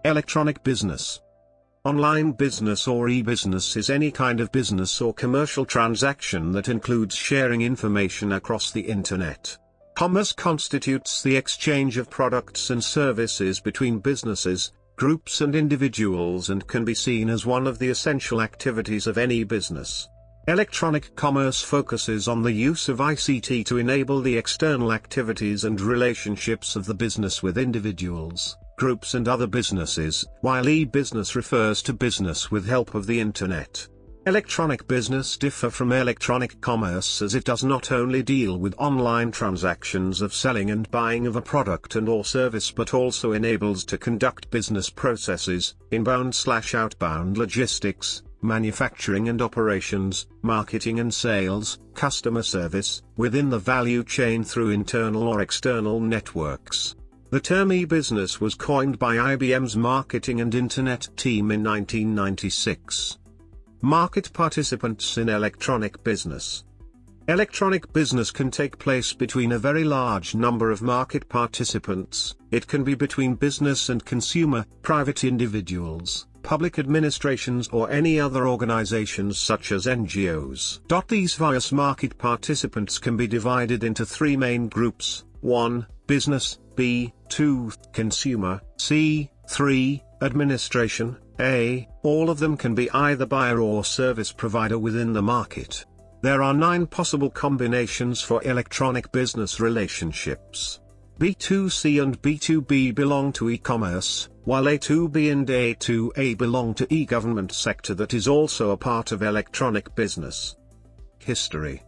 Electronic business. Online business or e-business is any kind of business or commercial transaction that includes sharing information across the internet. Commerce constitutes the exchange of products and services between businesses, groups and individuals, and can be seen as one of the essential activities of any business. Electronic commerce focuses on the use of ICT to enable the external activities and relationships of the business with individuals, groups and other businesses, while e-business refers to business with help of the internet. Electronic business differ from electronic commerce as it does not only deal with online transactions of selling and buying of a product and or service, but also enables to conduct business processes, inbound/outbound logistics, manufacturing and operations, marketing and sales, customer service, within the value chain through internal or external networks. The term e-business was coined by IBM's marketing and internet team in 1996. Market participants in electronic business. Electronic business can take place between a very large number of market participants. It can be between business and consumer, private individuals, public administrations or any other organizations such as NGOs. These various market participants can be divided into three main groups: 1. Business, B. 2. Consumer, C. 3. Administration, A. All of them can be either buyer or service provider within the market. There are 9 possible combinations for electronic business relationships. B2C and B2B belong to e-commerce, while A2B and A2A belong to e-government sector that is also a part of electronic business. History.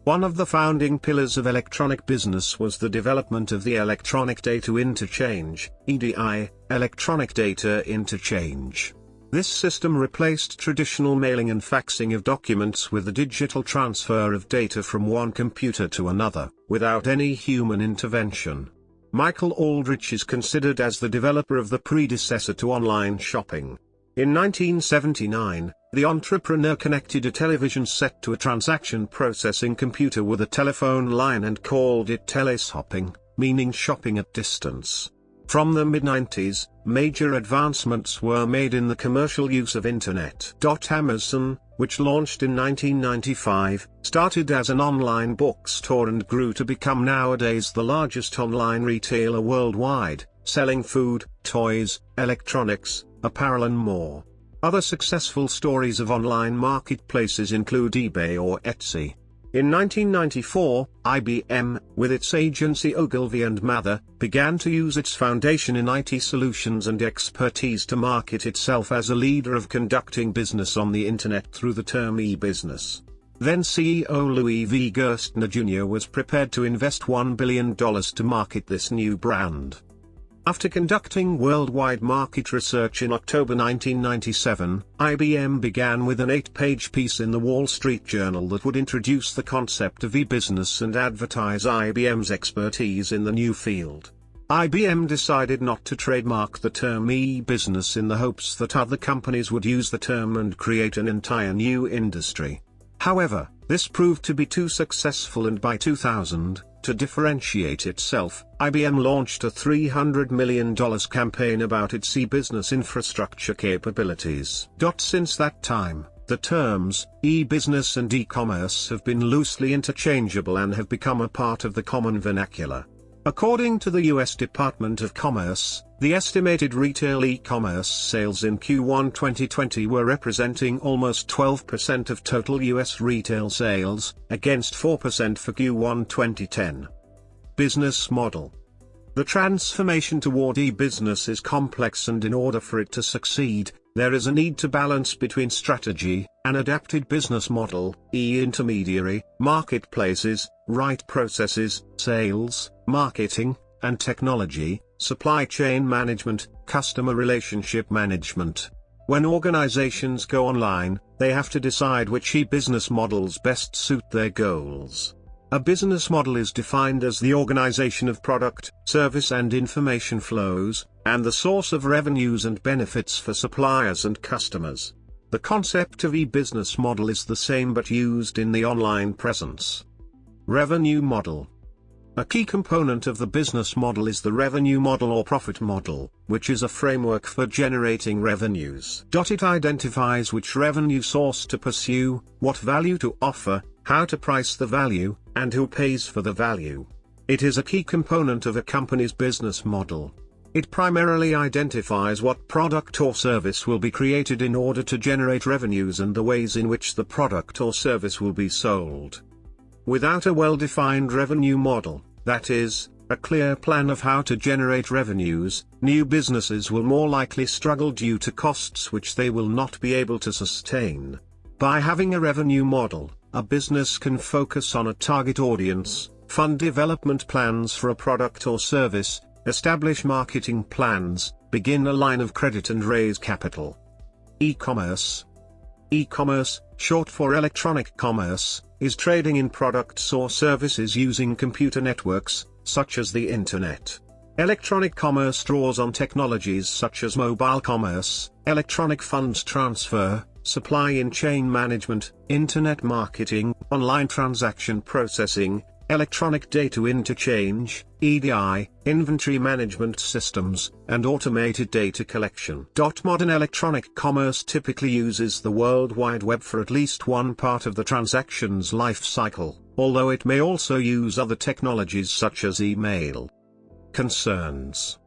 One of the founding pillars of electronic business was the development of the Electronic Data Interchange, EDI, Electronic Data Interchange. This system replaced traditional mailing and faxing of documents with the digital transfer of data from one computer to another, without any human intervention. Michael Aldrich is considered as the developer of the predecessor to online shopping. In 1979, the entrepreneur connected a television set to a transaction processing computer with a telephone line and called it teleshopping, meaning shopping at distance. From the mid-90s, major advancements were made in the commercial use of Internet. Amazon, which launched in 1995, started as an online bookstore and grew to become nowadays the largest online retailer worldwide, selling food, toys, electronics, apparel and more. Other successful stories of online marketplaces include eBay or Etsy. In 1994, IBM, with its agency Ogilvy and Mather, began to use its foundation in IT solutions and expertise to market itself as a leader of conducting business on the Internet through the term e-business. Then CEO Louis V. Gerstner Jr. was prepared to invest $1 billion to market this new brand. After conducting worldwide market research in October 1997, IBM began with an 8-page piece in the Wall Street Journal that would introduce the concept of e-business and advertise IBM's expertise in the new field. IBM decided not to trademark the term e-business in the hopes that other companies would use the term and create an entire new industry. However, this proved to be too successful, and by 2000, to differentiate itself, IBM launched a $300 million campaign about its e-business infrastructure capabilities. Since that time, the terms e-business and e-commerce have been loosely interchangeable and have become a part of the common vernacular. According to the U.S. Department of Commerce, the estimated retail e-commerce sales in Q1 2020 were representing almost 12% of total U.S. retail sales, against 4% for Q1 2010. Business model. The transformation toward e-business is complex, and in order for it to succeed, there is a need to balance between strategy, an adapted business model, e-intermediary, marketplaces, right processes, sales, marketing, and technology, supply chain management, customer relationship management. When organizations go online, they have to decide which e-business models best suit their goals. A business model is defined as the organization of product, service and information flows, and the source of revenues and benefits for suppliers and customers. The concept of e-business model is the same but used in the online presence. Revenue model. A key component of the business model is the revenue model or profit model, which is a framework for generating revenues. It identifies which revenue source to pursue, what value to offer, how to price the value, and who pays for the value. It is a key component of a company's business model. It primarily identifies what product or service will be created in order to generate revenues and the ways in which the product or service will be sold. Without a well-defined revenue model, that is, a clear plan of how to generate revenues, new businesses will more likely struggle due to costs which they will not be able to sustain. By having a revenue model, a business can focus on a target audience, fund development plans for a product or service, establish marketing plans, begin a line of credit and raise capital. E-commerce. E-commerce, short for electronic commerce, is trading in products or services using computer networks, such as the Internet. Electronic commerce draws on technologies such as mobile commerce, electronic funds transfer, supply chain management, Internet marketing, online transaction processing, electronic data interchange, EDI, inventory management systems, and automated data collection. Modern electronic commerce typically uses the World Wide Web for at least one part of the transaction's life cycle, although it may also use other technologies such as email. Concerns.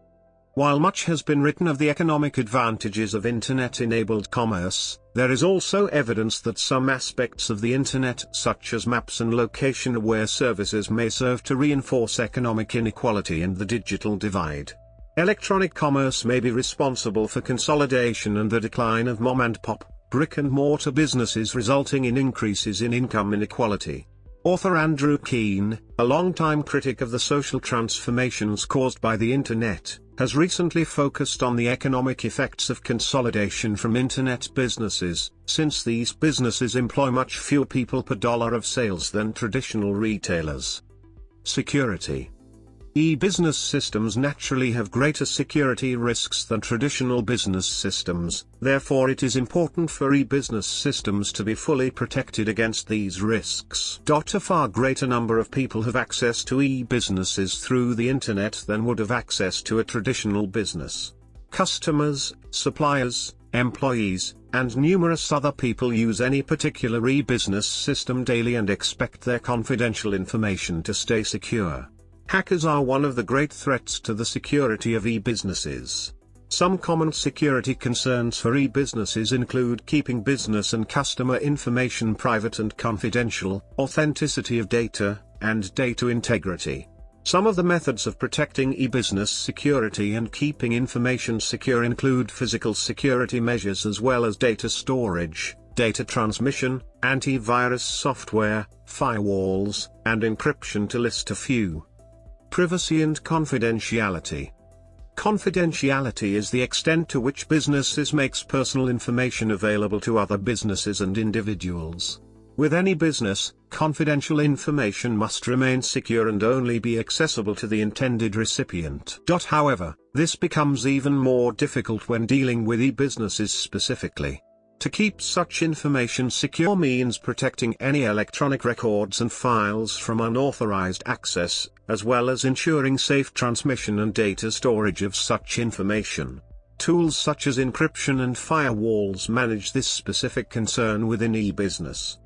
While much has been written of the economic advantages of Internet-enabled commerce, there is also evidence that some aspects of the Internet such as maps and location-aware services may serve to reinforce economic inequality and the digital divide. Electronic commerce may be responsible for consolidation and the decline of mom-and-pop, brick-and-mortar businesses resulting in increases in income inequality. Author Andrew Keen, a longtime critic of the social transformations caused by the Internet, has recently focused on the economic effects of consolidation from Internet businesses, since these businesses employ much fewer people per dollar of sales than traditional retailers. Security. E-business systems naturally have greater security risks than traditional business systems, therefore it is important for e-business systems to be fully protected against these risks. A far greater number of people have access to e-businesses through the Internet than would have access to a traditional business. Customers, suppliers, employees, and numerous other people use any particular e-business system daily and expect their confidential information to stay secure. Hackers are one of the great threats to the security of e-businesses. Some common security concerns for e-businesses include keeping business and customer information private and confidential, authenticity of data, and data integrity. Some of the methods of protecting e-business security and keeping information secure include physical security measures as well as data storage, data transmission, antivirus software, firewalls, and encryption to list a few. Privacy and confidentiality. Confidentiality is the extent to which businesses makes personal information available to other businesses and individuals. With any business, confidential information must remain secure and only be accessible to the intended recipient. However, this becomes even more difficult when dealing with e-businesses specifically. To keep such information secure means protecting any electronic records and files from unauthorized access, as well as ensuring safe transmission and data storage of such information. Tools such as encryption and firewalls manage this specific concern within e-business.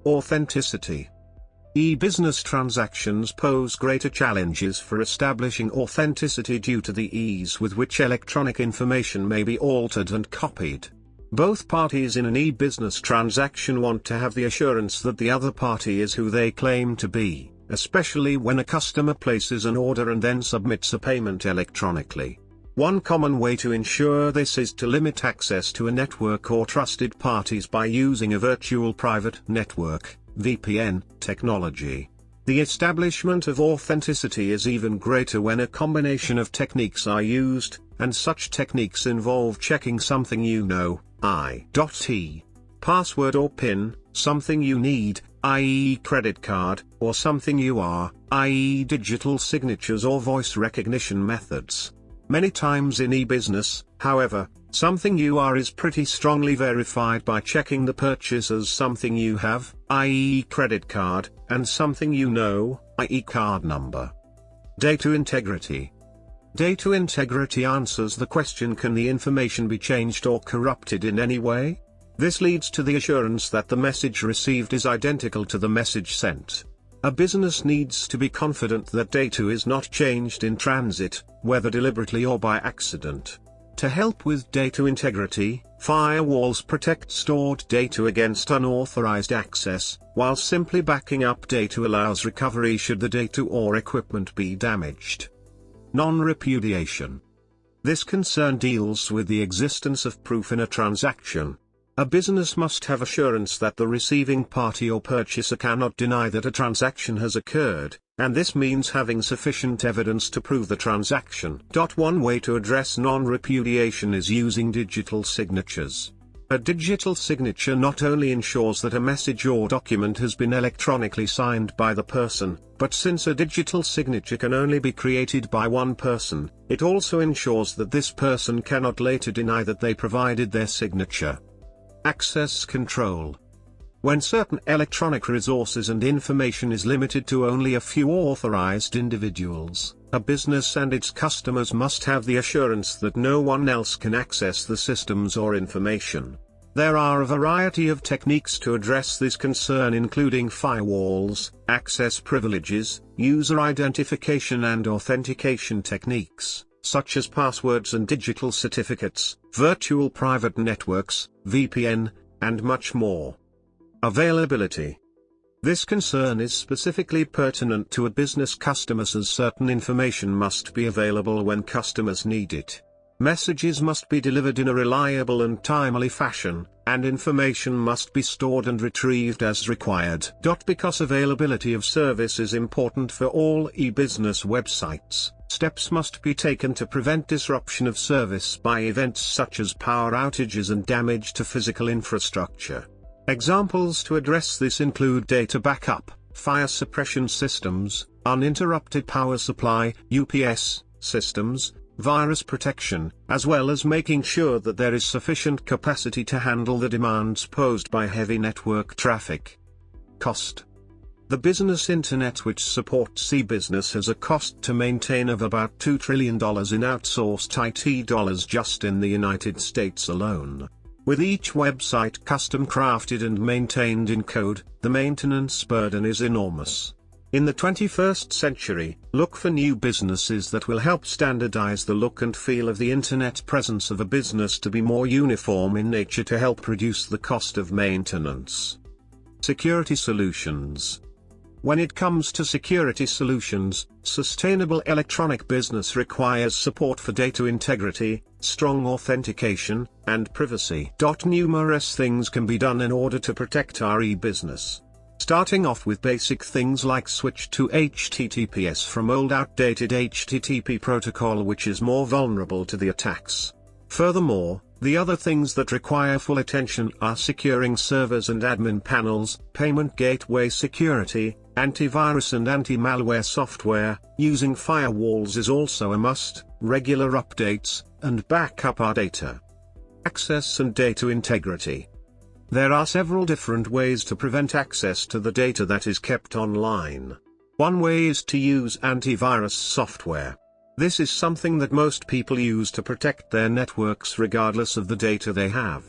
Authenticity. E-business transactions pose greater challenges for establishing authenticity due to the ease with which electronic information may be altered and copied. Both parties in an e-business transaction want to have the assurance that the other party is who they claim to be, especially when a customer places an order and then submits a payment electronically. One common way to ensure this is to limit access to a network or trusted parties by using a virtual private network, VPN, technology. The establishment of authenticity is even greater when a combination of techniques are used, and such techniques involve checking something you know, i.e. password or PIN, something you need, i.e. credit card, or something you are, i.e. digital signatures or voice recognition methods. Many times in e-business, however, something you are is pretty strongly verified by checking the purchase as something you have, i.e. credit card, and something you know, i.e. card number. Data integrity. Data integrity answers the question, can the information be changed or corrupted in any way? This leads to the assurance that the message received is identical to the message sent. A business needs to be confident that data is not changed in transit, whether deliberately or by accident. To help with data integrity, firewalls protect stored data against unauthorized access, while simply backing up data allows recovery should the data or equipment be damaged. Non-repudiation. This concern deals with the existence of proof in a transaction. A business must have assurance that the receiving party or purchaser cannot deny that a transaction has occurred, and this means having sufficient evidence to prove the transaction. One way to address non-repudiation is using digital signatures. A digital signature not only ensures that a message or document has been electronically signed by the person, but since a digital signature can only be created by one person, it also ensures that this person cannot later deny that they provided their signature. Access control. When certain electronic resources and information is limited to only a few authorized individuals, a business and its customers must have the assurance that no one else can access the systems or information. There are a variety of techniques to address this concern, including firewalls, access privileges, user identification and authentication techniques, such as passwords and digital certificates, virtual private networks, VPN, and much more. Availability. This concern is specifically pertinent to a business customers, as certain information must be available when customers need it. Messages must be delivered in a reliable and timely fashion, and information must be stored and retrieved as required. Because availability of service is important for all e-business websites, steps must be taken to prevent disruption of service by events such as power outages and damage to physical infrastructure. Examples to address this include data backup, fire suppression systems, uninterrupted power supply (UPS) systems, virus protection, as well as making sure that there is sufficient capacity to handle the demands posed by heavy network traffic. Cost. The business internet, which supports e-business, has a cost to maintain of about $2 trillion in outsourced IT dollars just in the United States alone. With each website custom crafted and maintained in code, the maintenance burden is enormous. In the 21st century, look for new businesses that will help standardize the look and feel of the internet presence of a business to be more uniform in nature to help reduce the cost of maintenance. Security solutions. When it comes to security solutions, sustainable electronic business requires support for data integrity, strong authentication, and privacy. Numerous things can be done in order to protect our e-business. Starting off with basic things like switch to HTTPS from old outdated HTTP protocol, which is more vulnerable to the attacks. Furthermore, the other things that require full attention are securing servers and admin panels, payment gateway security, antivirus and anti-malware software. Using firewalls is also a must, regular updates, and backup our data. Access and data integrity. There are several different ways to prevent access to the data that is kept online. One way is to use antivirus software. This is something that most people use to protect their networks regardless of the data they have.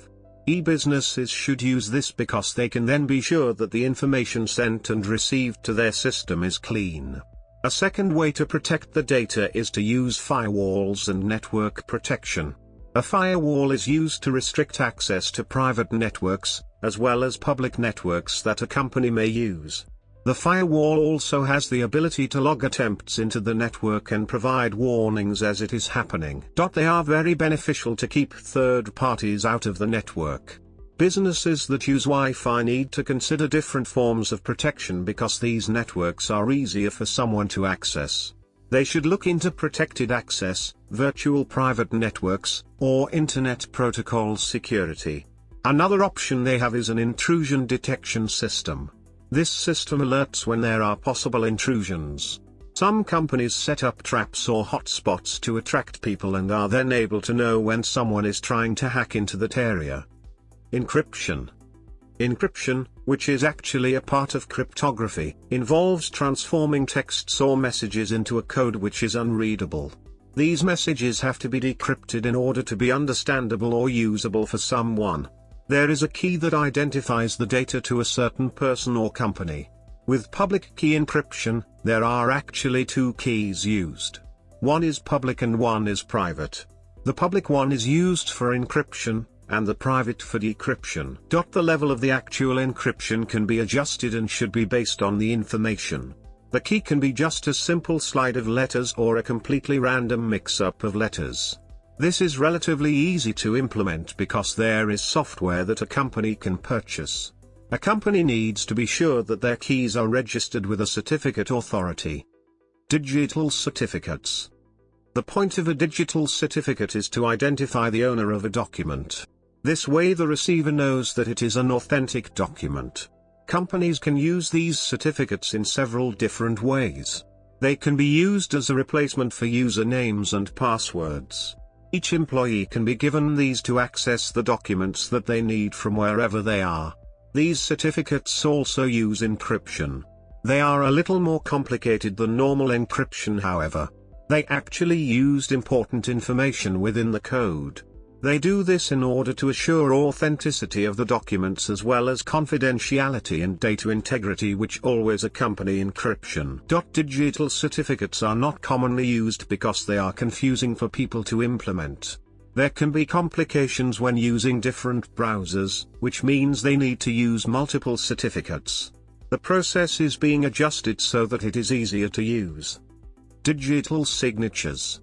E-businesses should use this because they can then be sure that the information sent and received to their system is clean. A second way to protect the data is to use firewalls and network protection. A firewall is used to restrict access to private networks, as well as public networks that a company may use. The firewall also has the ability to log attempts into the network and provide warnings as it is happening. They are very beneficial to keep third parties out of the network. Businesses that use Wi-Fi need to consider different forms of protection because these networks are easier for someone to access. They should look into protected access, virtual private networks, or Internet Protocol security. Another option they have is an intrusion detection system. This system alerts when there are possible intrusions. Some companies set up traps or hotspots to attract people and are then able to know when someone is trying to hack into that area. Encryption. Encryption, which is actually a part of cryptography, involves transforming texts or messages into a code which is unreadable. These messages have to be decrypted in order to be understandable or usable for someone. There is a key that identifies the data to a certain person or company. With public key encryption, there are actually two keys used. One is public and one is private. The public one is used for encryption, and the private for decryption. The level of the actual encryption can be adjusted and should be based on the information. The key can be just a simple slide of letters or a completely random mix-up of letters. This is relatively easy to implement because there is software that a company can purchase. A company needs to be sure that their keys are registered with a certificate authority. Digital certificates. The point of a digital certificate is to identify the owner of a document. This way the receiver knows that it is an authentic document. Companies can use these certificates in several different ways. They can be used as a replacement for usernames and passwords. Each employee can be given these to access the documents that they need from wherever they are. These certificates also use encryption. They are a little more complicated than normal encryption, however. They actually used important information within the code. They do this in order to assure authenticity of the documents as well as confidentiality and data integrity which always accompany encryption. Digital certificates are not commonly used because they are confusing for people to implement. There can be complications when using different browsers, which means they need to use multiple certificates. The process is being adjusted so that it is easier to use. Digital signatures.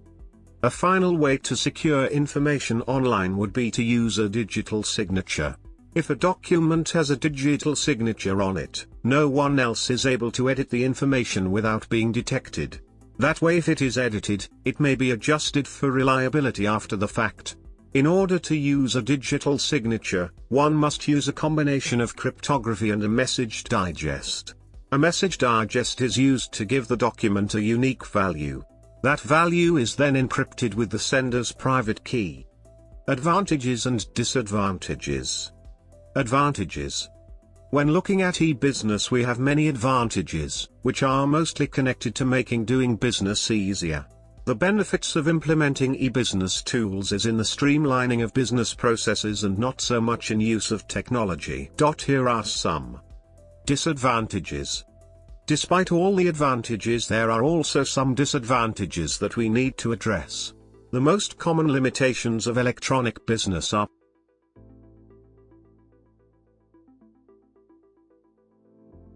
A final way to secure information online would be to use a digital signature. If a document has a digital signature on it, no one else is able to edit the information without being detected. That way if it is edited, it may be adjusted for reliability after the fact. In order to use a digital signature, one must use a combination of cryptography and a message digest. A message digest is used to give the document a unique value. That value is then encrypted with the sender's private key. Advantages and disadvantages. Advantages. When looking at e-business, we have many advantages, which are mostly connected to making doing business easier. The benefits of implementing e-business tools is in the streamlining of business processes and not so much in use of technology. Here are some. Disadvantages. Despite all the advantages, there are also some disadvantages that we need to address. The most common limitations of electronic business are